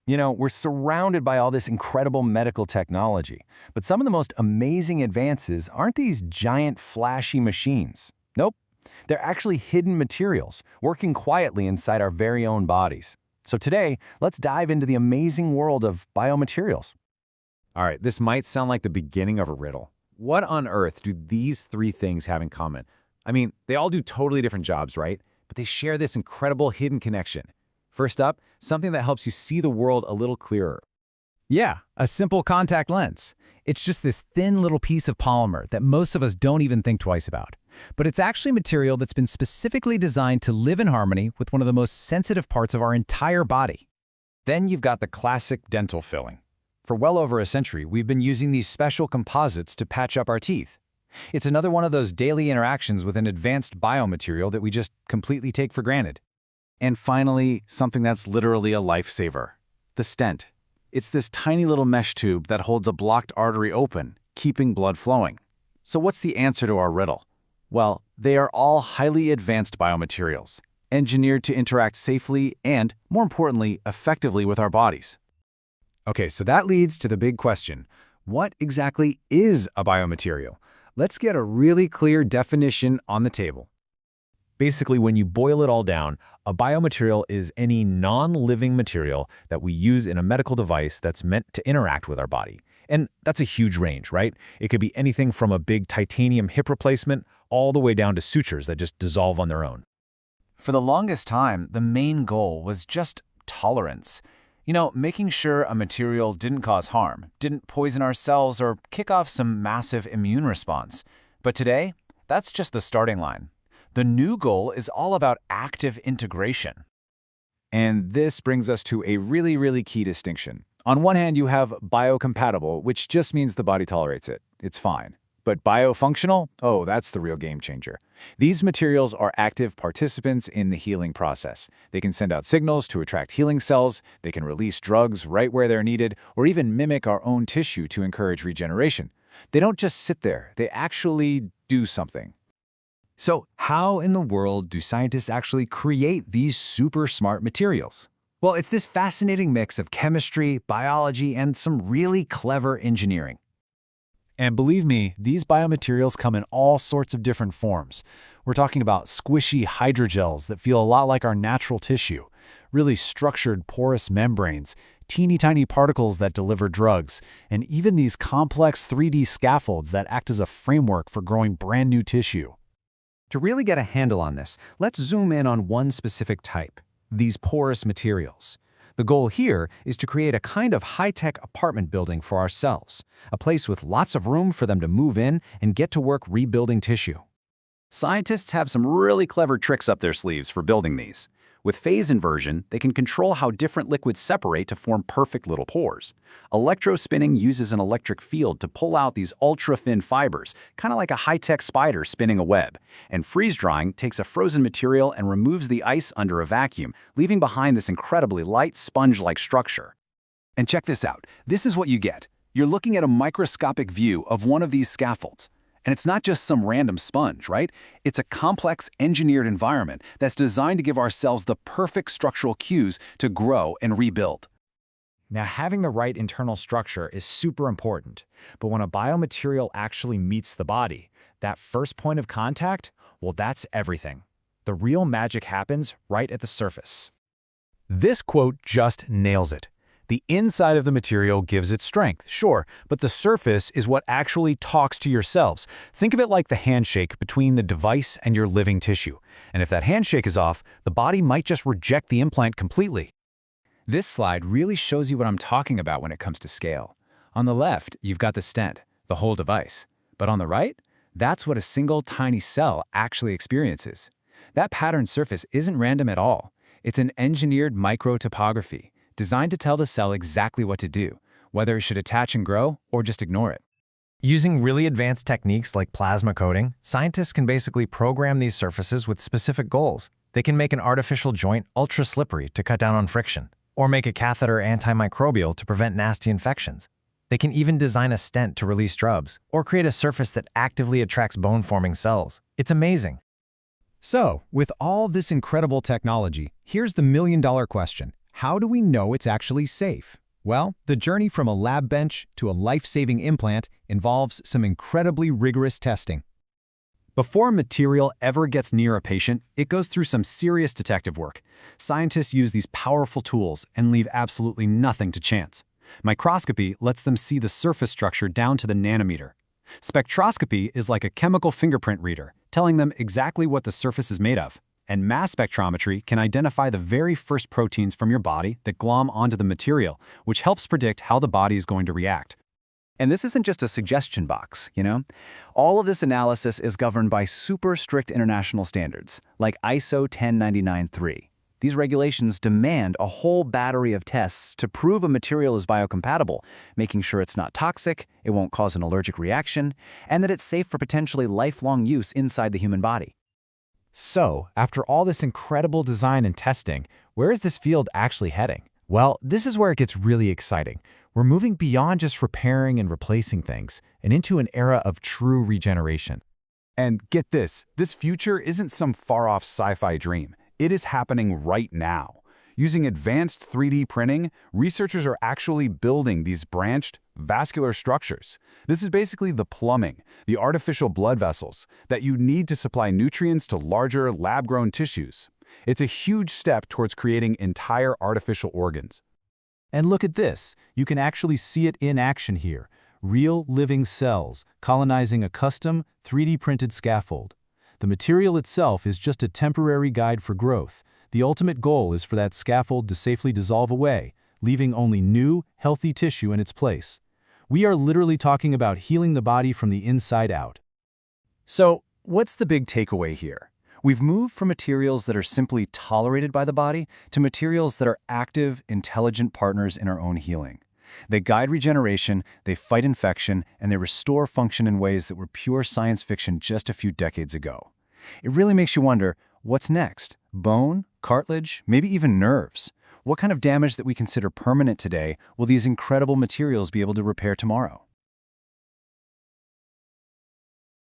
We're surrounded by all this incredible medical technology, but some of the most amazing advances aren't these giant, flashy machines. Nope, they're actually hidden materials working quietly inside our very own bodies. So today, let's dive into the amazing world of biomaterials. All right, this might sound like the beginning of a riddle. What on earth do these three things have in common? I mean, they all do totally different jobs, right? But they share this incredible hidden connection. First up, something that helps you see the world a little clearer. Yeah, a simple contact lens. It's just this thin little piece of polymer that most of us don't even think twice about. But it's actually material that's been specifically designed to live in harmony with one of the most sensitive parts of our entire body. Then you've got the classic dental filling. For well over a century, we've been using these special composites to patch up our teeth. It's another one of those daily interactions with an advanced biomaterial that we just completely take for granted. And finally, something that's literally a lifesaver, the stent. It's this tiny little mesh tube that holds a blocked artery open, keeping blood flowing. So what's the answer to our riddle? Well, they are all highly advanced biomaterials, engineered to interact safely and, more importantly, effectively with our bodies. Okay, so that leads to the big question. What exactly is a biomaterial? Let's get a really clear definition on the table. Basically, when you boil it all down, a biomaterial is any non-living material that we use in a medical device that's meant to interact with our body. And that's a huge range, right? It could be anything from a big titanium hip replacement all the way down to sutures that just dissolve on their own. For the longest time, the main goal was just tolerance. Making sure a material didn't cause harm, didn't poison our cells, or kick off some massive immune response. But today, that's just the starting line. The new goal is all about active integration. And this brings us to a really, really key distinction. On one hand, you have biocompatible, which just means the body tolerates it. It's fine. But biofunctional? Oh, that's the real game changer. These materials are active participants in the healing process. They can send out signals to attract healing cells, they can release drugs right where they're needed, or even mimic our own tissue to encourage regeneration. They don't just sit there, they actually do something. So how in the world do scientists actually create these super smart materials? Well, it's this fascinating mix of chemistry, biology, and some really clever engineering. And believe me, these biomaterials come in all sorts of different forms. We're talking about squishy hydrogels that feel a lot like our natural tissue, really structured porous membranes, teeny tiny particles that deliver drugs, and even these complex 3D scaffolds that act as a framework for growing brand new tissue. To really get a handle on this, let's zoom in on one specific type, these porous materials. The goal here is to create a kind of high-tech apartment building for our cells, a place with lots of room for them to move in and get to work rebuilding tissue. Scientists have some really clever tricks up their sleeves for building these. With phase inversion, they can control how different liquids separate to form perfect little pores. Electrospinning uses an electric field to pull out these ultra-thin fibers, kind of like a high-tech spider spinning a web. And freeze-drying takes a frozen material and removes the ice under a vacuum, leaving behind this incredibly light, sponge-like structure. And check this out. This is what you get. You're looking at a microscopic view of one of these scaffolds. And it's not just some random sponge, right? It's a complex, engineered environment that's designed to give our cells the perfect structural cues to grow and rebuild. Now, having the right internal structure is super important. But when a biomaterial actually meets the body, that first point of contact, well, that's everything. The real magic happens right at the surface. This quote just nails it. The inside of the material gives it strength, sure, but the surface is what actually talks to your cells. Think of it like the handshake between the device and your living tissue. And if that handshake is off, the body might just reject the implant completely. This slide really shows you what I'm talking about when it comes to scale. On the left, you've got the stent, the whole device. But on the right, that's what a single tiny cell actually experiences. That patterned surface isn't random at all. It's an engineered microtopography, designed to tell the cell exactly what to do, whether it should attach and grow or just ignore it. Using really advanced techniques like plasma coating, scientists can basically program these surfaces with specific goals. They can make an artificial joint ultra-slippery to cut down on friction, or make a catheter antimicrobial to prevent nasty infections. They can even design a stent to release drugs, or create a surface that actively attracts bone-forming cells. It's amazing. So, with all this incredible technology, here's the million-dollar question. how do we know it's actually safe? Well, the journey from a lab bench to a life-saving implant involves some incredibly rigorous testing. Before a material ever gets near a patient, it goes through some serious detective work. Scientists use these powerful tools and leave absolutely nothing to chance. Microscopy lets them see the surface structure down to the nanometer. Spectroscopy is like a chemical fingerprint reader, telling them exactly what the surface is made of. And mass spectrometry can identify the very first proteins from your body that glom onto the material, which helps predict how the body is going to react. And this isn't just a suggestion box, you know? All of this analysis is governed by super strict international standards, like ISO 10993. These regulations demand a whole battery of tests to prove a material is biocompatible, making sure it's not toxic, it won't cause an allergic reaction, and that it's safe for potentially lifelong use inside the human body. So, after all this incredible design and testing, where is this field actually heading? Well, this is where it gets really exciting. We're moving beyond just repairing and replacing things and into an era of true regeneration. And get this future isn't some far-off sci-fi dream. It is happening right now. Using advanced 3D printing, researchers are actually building these branched, vascular structures. This is basically the plumbing, the artificial blood vessels, that you need to supply nutrients to larger, lab-grown tissues. It's a huge step towards creating entire artificial organs. And look at this. You can actually see it in action here. Real, living cells colonizing a custom, 3D-printed scaffold. The material itself is just a temporary guide for growth. The ultimate goal is for that scaffold to safely dissolve away, leaving only new, healthy tissue in its place. We are literally talking about healing the body from the inside out. So, what's the big takeaway here? We've moved from materials that are simply tolerated by the body to materials that are active, intelligent partners in our own healing. They guide regeneration, they fight infection, and they restore function in ways that were pure science fiction just a few decades ago. It really makes you wonder, what's next? Bone? Cartilage? Maybe even nerves? What kind of damage that we consider permanent today will these incredible materials be able to repair tomorrow?